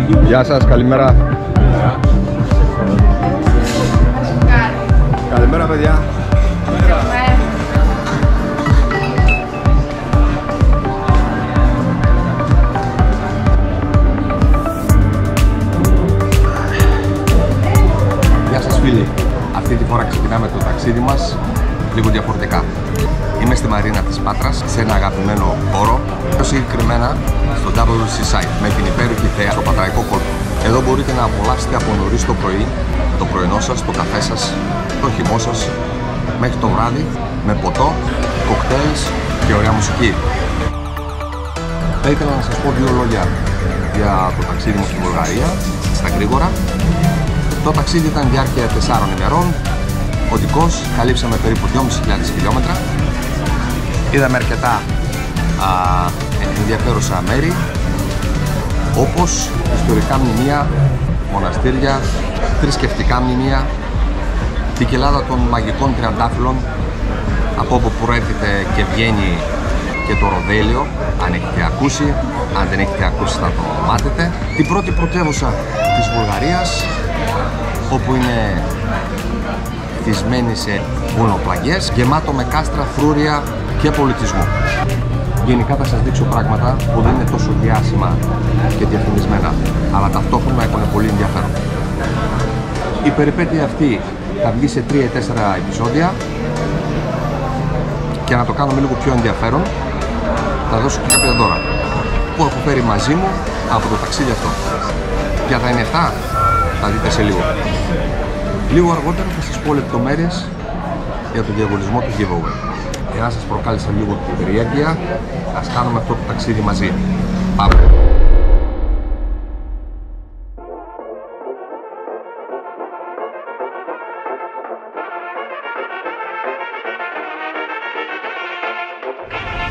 Γεια σας, καλημέρα. Καλημέρα, παιδιά. Γεια σας φίλοι. Αυτή τη φορά ξεκινάμε το ταξίδι μας λίγο διαφορετικά. Είμαι στη Μαρίνα της Πάτρας, σε ένα αγαπημένο χώρο, πιο συγκεκριμένα στο WC Site, με την υπέροχη θέα στο πατραϊκό κόλπο. Εδώ μπορείτε να απολαύσετε από νωρίς το πρωί, το πρωινό σας, το καφέ σας, το χυμό σας, μέχρι το βράδυ, με ποτό, κοκτέιλς και ωραία μουσική. Θα ήθελα να σας πω δύο λόγια για το ταξίδι μου στη Βουλγαρία, στα γρήγορα. Το ταξίδι ήταν διάρκεια 4 ημερών. Οδικός, καλύψαμε περίπου 2.500 χιλιόμετρα. Είδαμε αρκετά ενδιαφέρουσα μέρη, όπως ιστορικά μνημεία, μοναστήρια, θρησκευτικά μνημεία, την κοιλάδα των μαγικών τριαντάφυλλων, από όπου προέρχεται και βγαίνει και το Ροδέλιο, αν έχετε ακούσει, αν δεν έχετε ακούσει θα το μάθετε. Την πρώτη πρωτεύουσα της Βουλγαρίας, όπου είναι χτισμένη σε βουνοπλαγιές, γεμάτο με κάστρα, φρούρια και πολιτισμό. Γενικά θα σας δείξω πράγματα που δεν είναι τόσο διάσημα και διαφημισμένα, αλλά ταυτόχρονα έχουν πολύ ενδιαφέρον. Η περιπέτεια αυτή θα βγει σε 3-4 επεισόδια και να το κάνουμε λίγο πιο ενδιαφέρον θα δώσω και κάποια δώρα που έχω φέρει μαζί μου από το ταξίδι αυτό. Ποια θα είναι αυτά, θα δείτε σε λίγο. Λίγο αργότερα θα σας πω λεπτομέρειες για τον διαγωνισμό του giveaway. Για να σας προκάλεσα λίγο την περιέργεια, ας κάνουμε αυτό το ταξίδι μαζί. Πάμε!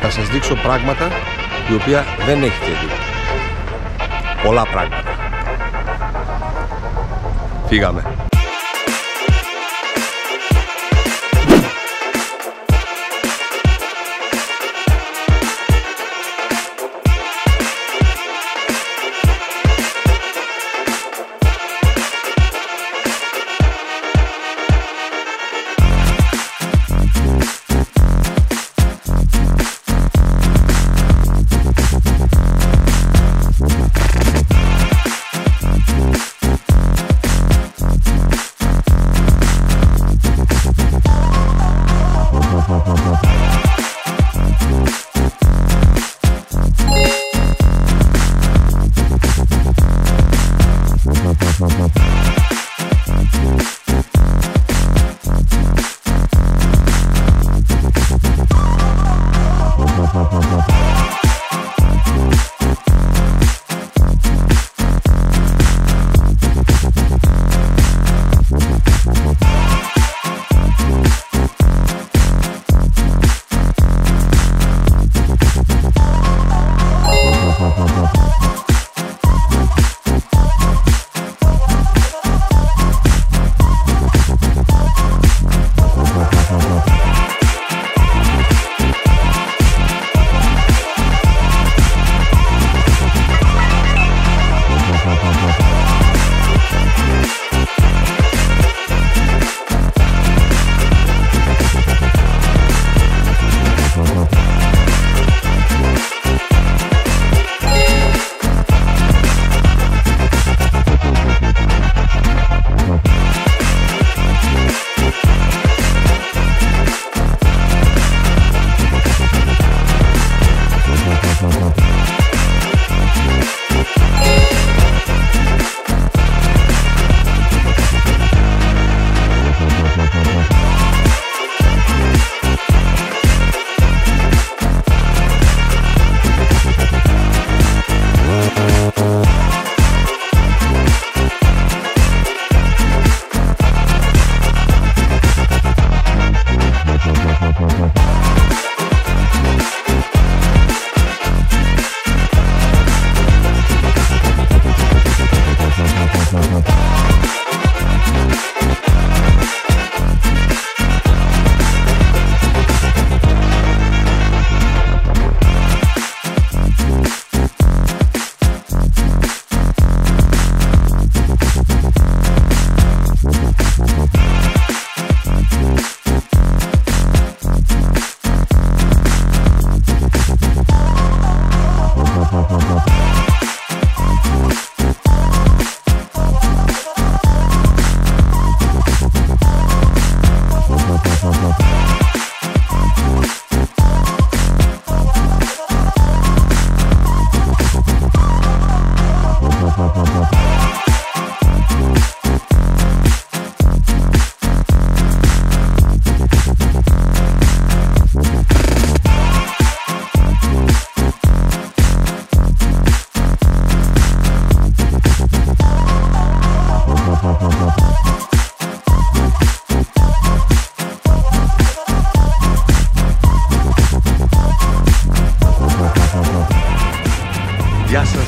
Θα σας δείξω πράγματα τα οποία δεν έχετε δει. Πολλά πράγματα. Φύγαμε!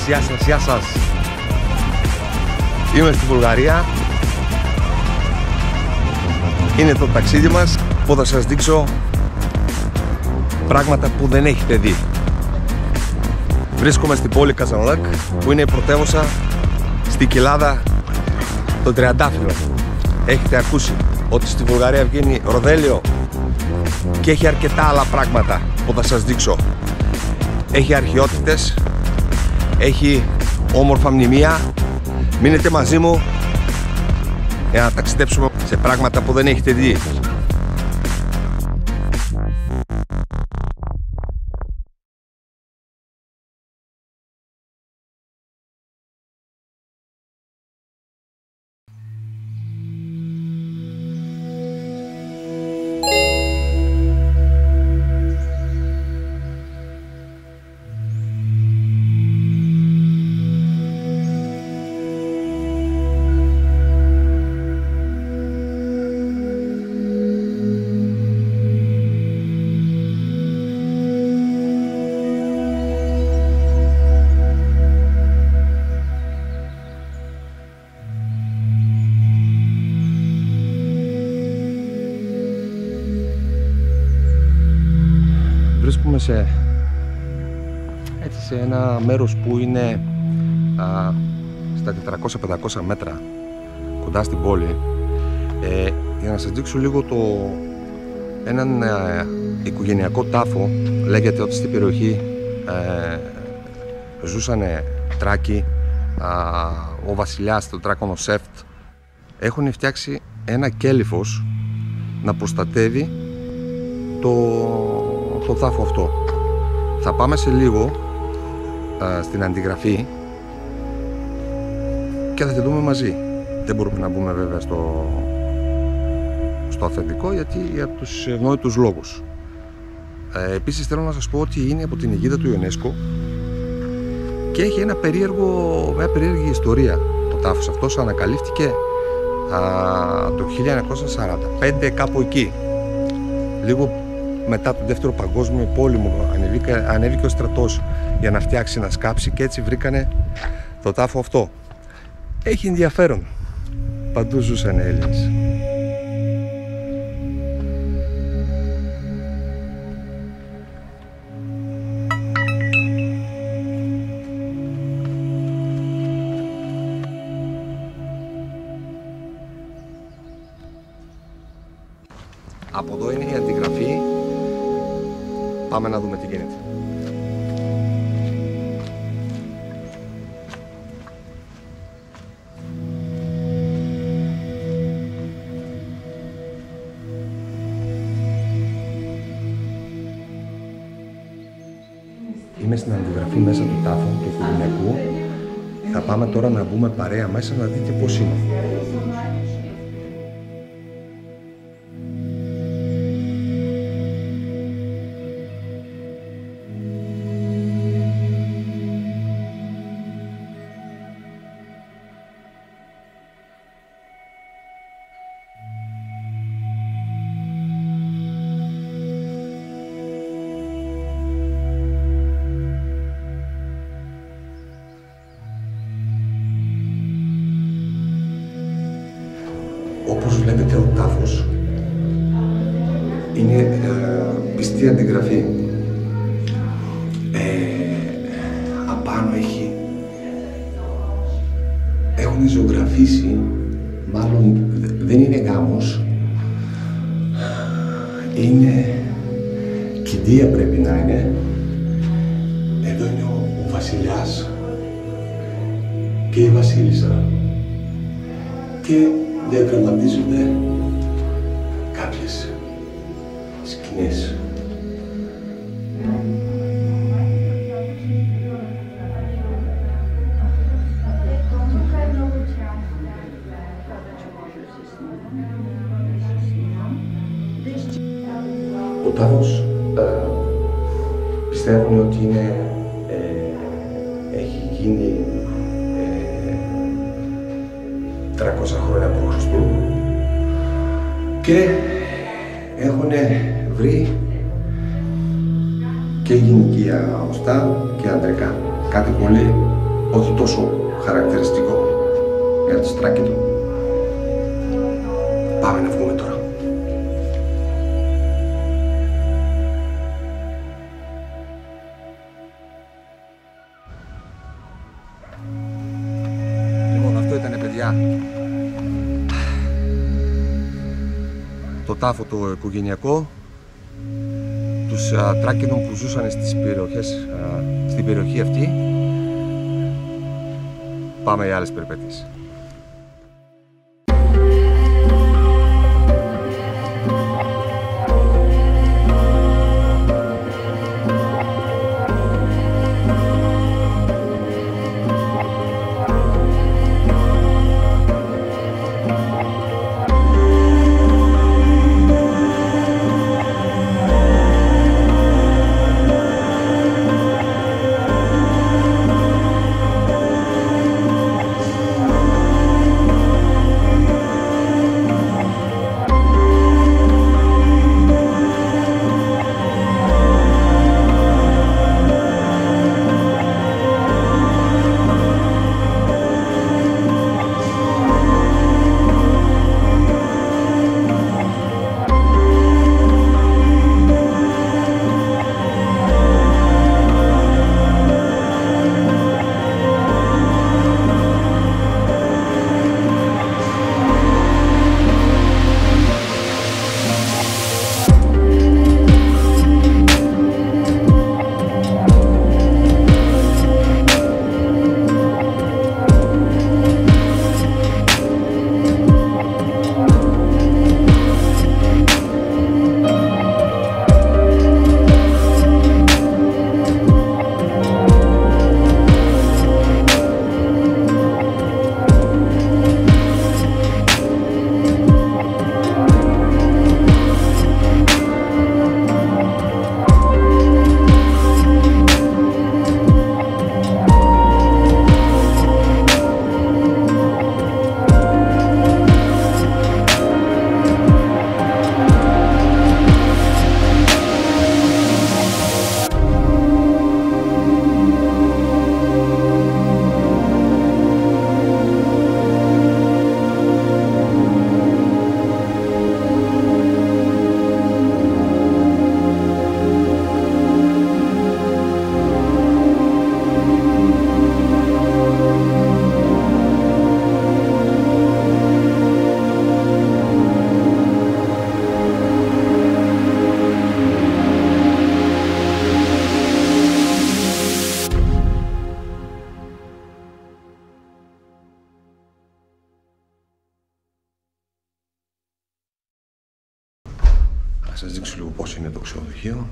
γεια σας. Είμαι στη Βουλγαρία. Είναι το ταξίδι μας που θα σας δείξω πράγματα που δεν έχετε δει. Βρίσκομαι στην πόλη Καζανλάκ, που είναι η πρωτεύουσα στην κοιλάδα των τριαντάφυλλων. Έχετε ακούσει ότι στη Βουλγαρία βγαίνει ροδέλιο και έχει αρκετά άλλα πράγματα που θα σας δείξω. Έχει αρχαιότητες, έχει όμορφα μνημεία. Μείνετε μαζί μου για να ταξιδέψουμε σε πράγματα που δεν έχετε δει. Βρίσκομαι σε ένα μέρος που είναι στα 400-500 μέτρα κοντά στην πόλη, για να σας δείξω λίγο έναν οικογενειακό τάφο. Λέγεται ότι στην περιοχή ζούσανε Τράκοι, ο βασιλιάς, το Τράκονο Σεφτ. Έχουν φτιάξει ένα κέλυφος να προστατεύει το τάφο αυτό. Θα πάμε σε λίγο στην αντιγραφή και θα τη δούμε μαζί. Δεν μπορούμε να μπούμε βέβαια στο αυθεντικό, γιατί για τους ευνόητους λόγους. Επίσης θέλω να σας πω ότι είναι από την αιγίδα του UNESCO και έχει μια περίεργη ιστορία. Ο τάφος αυτός ανακαλύφθηκε το 1945, κάπου εκεί. Λίγο μετά τον Δεύτερο Παγκόσμιο Πόλεμο ανέβηκε ο στρατός για να φτιάξει, να σκάψει, και έτσι βρήκανε το τάφο αυτό. Έχει ενδιαφέρον. Παντού ζούσαν Έλληνες. Από εδώ είναι η αντιγραφή. Πάμε να δούμε τι γίνεται. Είμαι στην αντιγραφή μέσα του τάφου του οικογενειακού. Θα πάμε τώρα να μπούμε παρέα μέσα να δείτε πώς είναι. Όπως βλέπετε, ο τάφος είναι πιστή αντιγραφή. Απάνω έχουν ζωγραφίσει, μάλλον δεν είναι γάμος, είναι κηδεία, πρέπει να είναι. Εδώ είναι ο βασιλιάς και η βασίλισσα και διαδραματίζονται κάποιες σκηνές. Ο τάφος πιστεύουν ότι έχει γίνει 300 χρόνια π.Χ. και έχουν βρει και γυναικεία οστά και ανδρικά. Κάτι πολύ όχι τόσο χαρακτηριστικό για τη Τράκηδο. Πάμε να βγούμε τώρα. Λοιπόν, αυτό ήτανε, παιδιά, το τάφο το οικογενειακό τους Τράκηδων που ζούσαν στις περιοχές, στην περιοχή αυτή. Πάμε για άλλες περιπέτειες. Θα σας δείξω λίγο πώς είναι το ξενοδοχείο.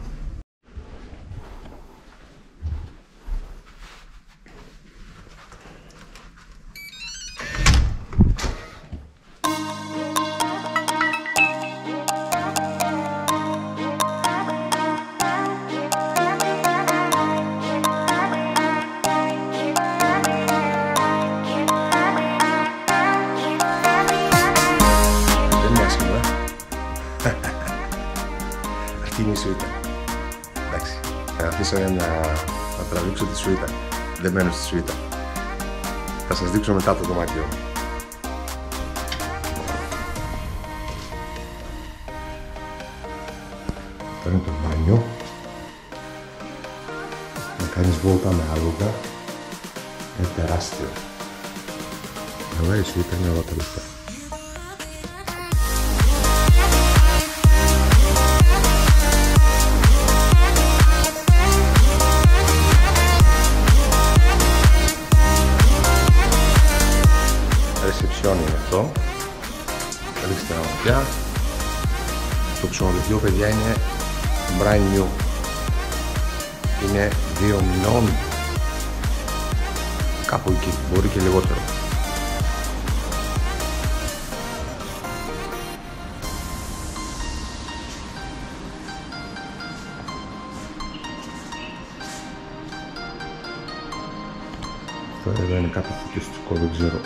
Αυτή είναι η σουίτα. Εντάξει, αφήσαμε να τραβήξω τη σουίτα. Δεν μένω στη σουίτα. Θα σας δείξω μετά το δωμάτιο. Αυτό είναι το μπάνιο. Να κάνεις βόλτα με άλογα. Είναι τεράστιο. Αλλά η σουίτα είναι όλα τα λεπτά. Ρεσεψιόν είναι αυτό. Αριστερά ματιά. Το ξενοδοχείο, παιδιά, είναι brand new. Είναι 2 μηνών. Κάπου εκεί, μπορεί και λιγότερο. Αυτό εδώ είναι κάτι φωτιστικό, δεν ξέρω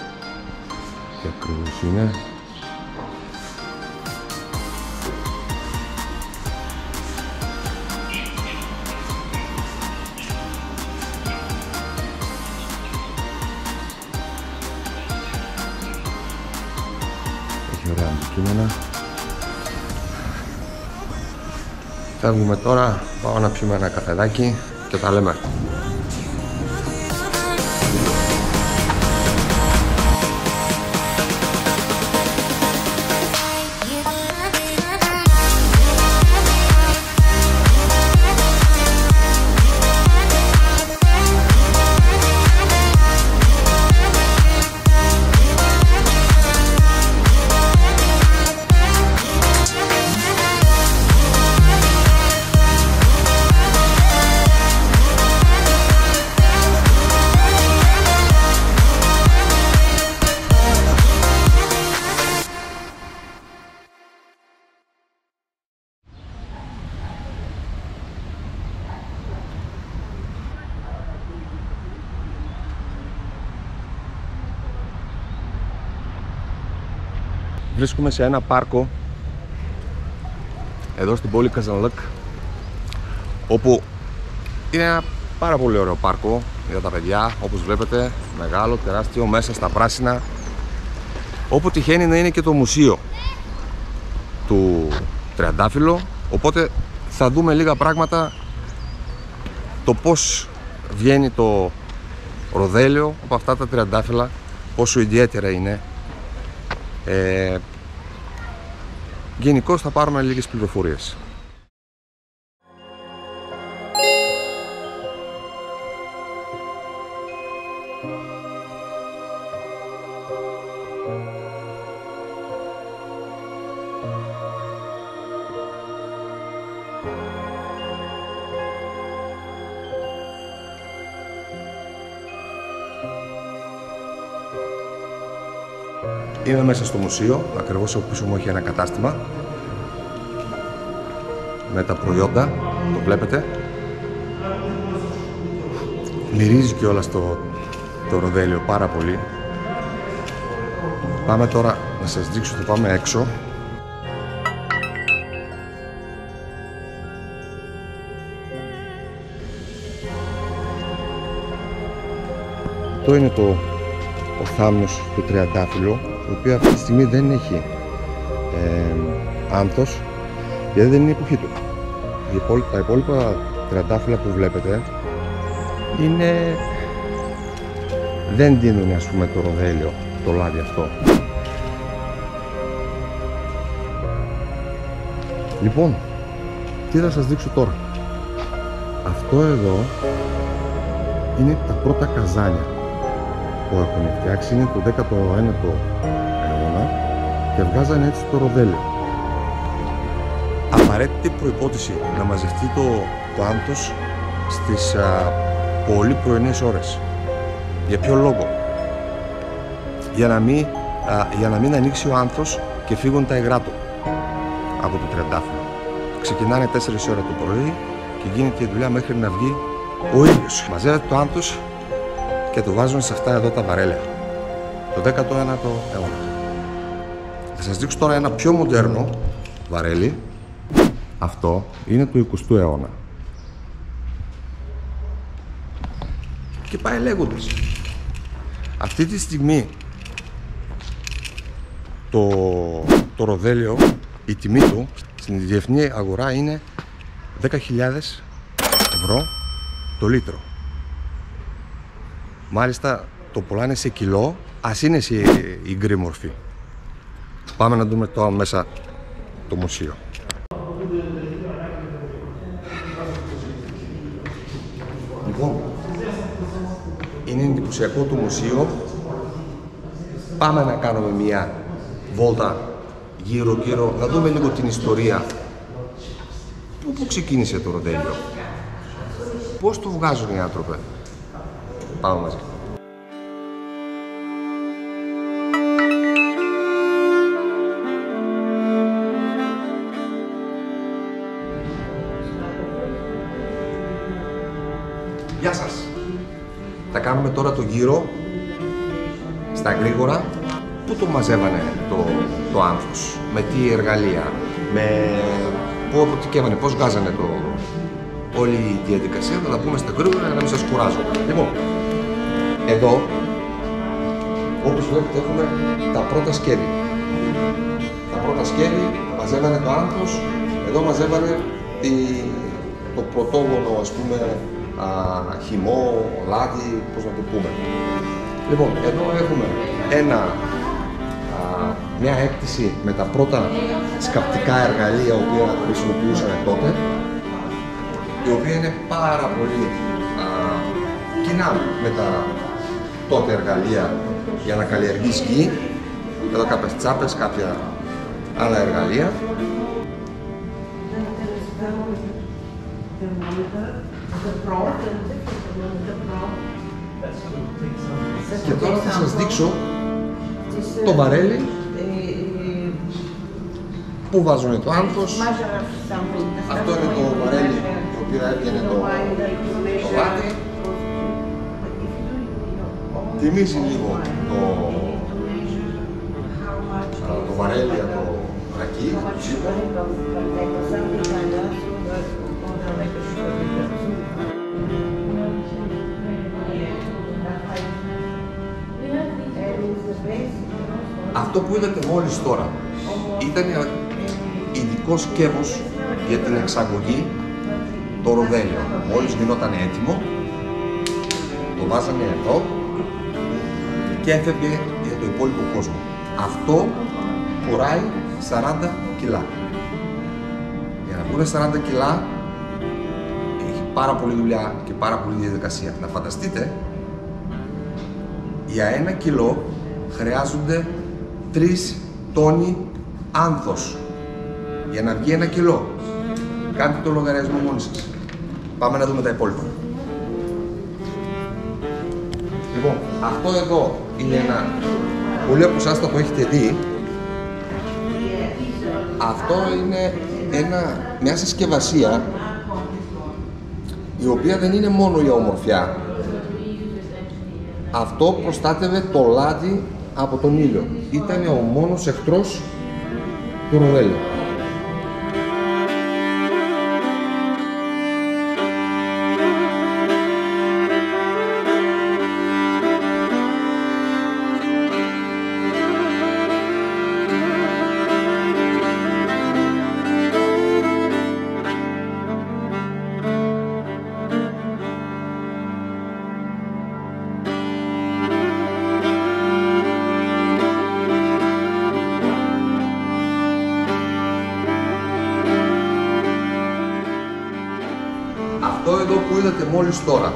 τι ακριβώς είναι. κείμενα. Φεύγουμε τώρα, πάω να πιούμε ένα καφεδάκι και τα λέμε. Βρίσκομαι σε ένα πάρκο εδώ στην πόλη Καζανλάκ, όπου είναι ένα πάρα πολύ ωραίο πάρκο για τα παιδιά, όπως βλέπετε, μεγάλο, τεράστιο, μέσα στα πράσινα, όπου τυχαίνει να είναι και το μουσείο του Τριαντάφυλλου, οπότε θα δούμε λίγα πράγματα, το πώς βγαίνει το ροδέλαιο από αυτά τα τριαντάφυλλα, πόσο ιδιαίτερα είναι. Γενικώς θα πάρουμε λίγες πληροφορίες. Είμαι μέσα στο μουσείο, ακριβώς από πίσω μου έχει ένα κατάστημα με τα προϊόντα, το βλέπετε. Μυρίζει κιόλας το ροδέλαιο πάρα πολύ. Πάμε τώρα να σας δείξω, θα πάμε έξω. Αυτό είναι ο θάμνος του Τριαντάφυλλου, το οποίο αυτή τη στιγμή δεν έχει άνθος, γιατί δεν είναι η εποχή του. Τα υπόλοιπα τριαντάφυλλα που βλέπετε δεν δίνουν, ας πούμε, το ροδέλαιο, το λάδι αυτό. Λοιπόν, τι θα σας δείξω τώρα. Αυτό εδώ είναι τα πρώτα καζάνια που έχουν φτιάξει, είναι το 19ο αιώνα και βγάζανε έτσι το ροδέλαιο. Απαραίτητη προϋπόθεση να μαζευτεί το άνθος στις πολύ πρωινές ώρες. Για ποιο λόγο? Για να μην ανοίξει ο άνθος και φύγουν τα υγρά του από το τριαντάφυλλο. Ξεκινάνε 4 ώρα το πρωί και γίνεται η δουλειά μέχρι να βγει ο ήλιος. Μαζεύεται το άνθος και το βάζουν σε αυτά εδώ τα βαρέλια. Το 19ο αιώνα. Θα σας δείξω τώρα ένα πιο μοντέρνο βαρέλι. Αυτό είναι του 20ου αιώνα. Και πάει λέγοντας. Αυτή τη στιγμή το ροδέλαιο, η τιμή του στην διεθνή αγορά είναι 10.000 ευρώ το λίτρο. Μάλιστα το πουλάνε σε κιλό, ας είναι σε υγρή μορφή. Πάμε να δούμε τώρα μέσα το μουσείο. Λοιπόν, είναι εντυπωσιακό το μουσείο. Πάμε να κάνουμε μια βόλτα γύρω-γύρω, να δούμε λίγο την ιστορία. Πού ξεκίνησε το ροδέλαιο, πώς το βγάζουν οι άνθρωποι. Πάμε μαζί. Γεια σας! Θα κάνουμε τώρα το γύρο στα γρήγορα. Πού το μαζεύανε το άνθος, με τι εργαλεία, πού αποτυπώμανε, πώς βγάζανε όλη η διαδικασία. Θα τα πούμε στα γρήγορα για να μην σας κουράζω. Λοιπόν, εδώ, όπως βλέπετε, έχουμε τα πρώτα σκεύη. Τα πρώτα σκεύη, μαζεύανε το άνθος, εδώ μαζεύανε το πρωτόγονο, ας πούμε, χυμό, λάδι, πώς να το πούμε. Λοιπόν, εδώ έχουμε μια έκτηση με τα πρώτα σκαπτικά εργαλεία οποία χρησιμοποιούσαν τότε, η οποία είναι πάρα πολύ κοινά με τα τότε εργαλεία για να καλλιεργείς γη. Εδώ κάποιες τσάπες, κάποια άλλα εργαλεία. Και τώρα θα σας δείξω το βαρέλι που βάζουν το άνθος. Αυτό είναι το βαρέλι το οποίο έβγαινε το λάδι. Θυμίζει λίγο το βαρέλι για το ρακί. Αυτό που είδατε μόλις τώρα ήταν ειδικό σκεύος για την εξαγωγή, το ροδέλιο. Μόλις γινόταν έτοιμο, το βάζανε εδώ και έφευγε για το υπόλοιπο κόσμο. Αυτό χωράει 40 κιλά. Για να βγουν 40 κιλά έχει πάρα πολλή δουλειά και πάρα πολλή διαδικασία. Να φανταστείτε, για 1 κιλό χρειάζονται 3 τόνοι άνθος για να βγει 1 κιλό. Κάντε το λογαριασμό μόνοι σας. Πάμε να δούμε τα υπόλοιπα. Λοιπόν, αυτό εδώ είναι ένα, πολλοί από εσάς το έχετε δει. Αυτό είναι μια συσκευασία η οποία δεν είναι μόνο για ομορφιά. Αυτό προστάτευε το λάδι από τον ήλιο. Ήταν ο μόνος εχθρός του ροδέλιου. Αυτό εδώ που είδατε μόλις τώρα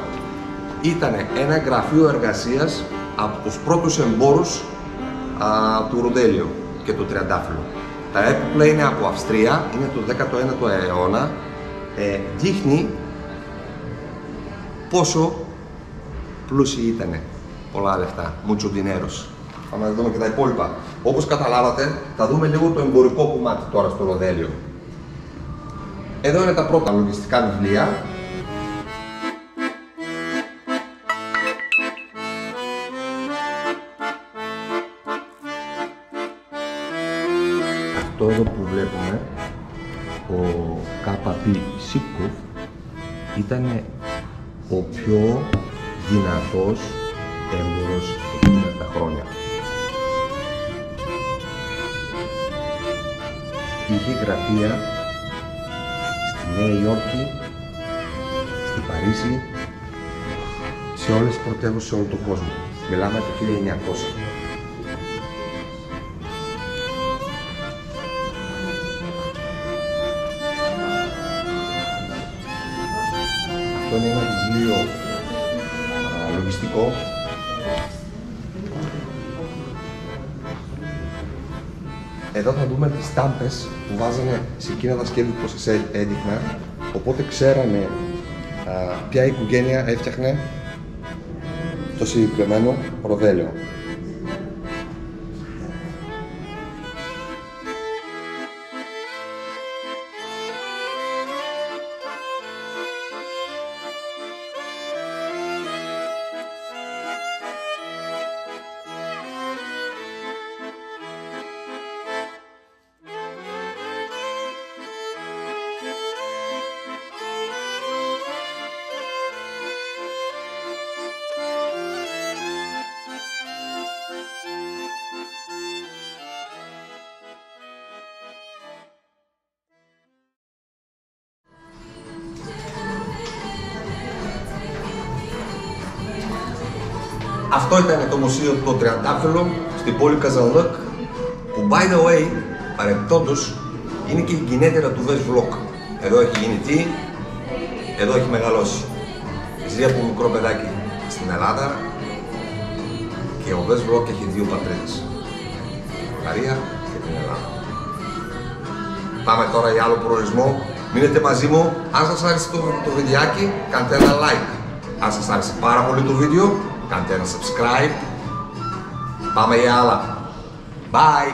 ήταν ένα γραφείο εργασίας από τους πρώτους εμπόρους του ροδέλιου και του τριαντάφυλλου. Τα έπιπλα είναι από Αυστρία, είναι το 19ο αιώνα. Δείχνει πόσο πλούσιοι ήτανε. Πολλά λεφτά, mucho dinero. Πάμε να δούμε και τα υπόλοιπα. Όπως καταλάβατε, θα δούμε λίγο το εμπορικό κομμάτι τώρα στο ροδέλιο. Εδώ είναι τα πρώτα λογιστικά βιβλία. Αυτό εδώ που βλέπουμε, ο K.P. Sipkov, ήταν ο πιο δυνατός έμπορος εκείνα τα χρόνια. Είχε γραφεία στη Νέα Υόρκη, στη Παρίσι, σε όλες τις πρωτεύουσες σε όλο τον κόσμο. Μιλάμε το 1900. Αυτό είναι ένα βιβλίο λογιστικό. Εδώ θα δούμε τις στάμπες που βάζανε σε εκείνα τα σκεύη που σας έδειχνα, οπότε ξέρανε ποια οικογένεια έφτιαχνε το συγκεκριμένο ροδέλιο. Αυτό ήταν το μουσείο των Τριαντάφυλλων στην πόλη Καζανλούκ, που by the way, παρεμπιπτόντως, είναι και η γενέτερα του Βες Βλοκ. Εδώ έχει γεννηθεί, εδώ έχει μεγαλώσει. Ζει από μικρό παιδάκι στην Ελλάδα και ο Βες Βλοκ έχει δύο πατρίδες, την Βουλγαρία και την Ελλάδα. Πάμε τώρα για άλλο προορισμό. Μείνετε μαζί μου. Αν σας άρεσε το βιντεάκι, κάντε ένα like. Αν σας άρεσε πάρα πολύ το βίντεο, κάντε ένα subscribe. Πάμε για άλλα. Bye!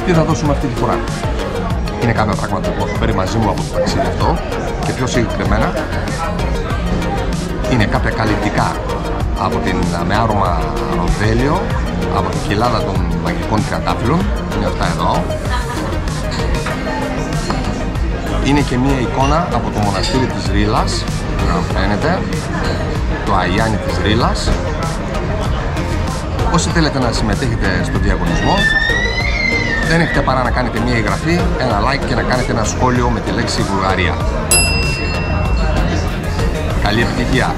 Τι θα δώσουμε αυτή τη φορά? Είναι κάποια πράγματα που έχω φέρει μαζί μου από το ταξίδι αυτό και πιο συγκεκριμένα είναι κάποια καλλιτικά με άρωμα ροδέλιο από την κοιλάδα των μαγικών Τριαντάφυλλων. Είναι αυτά εδώ. Είναι και μία εικόνα από το μοναστήρι της Ρήλας, να φαίνεται, το Αγιάννη της Ρήλας. Όσοι θέλετε να συμμετέχετε στο διαγωνισμό, δεν έχετε παρά να κάνετε μία εγγραφή, ένα like και να κάνετε ένα σχόλιο με τη λέξη Βουλγαρία. Καλή επιτυχία!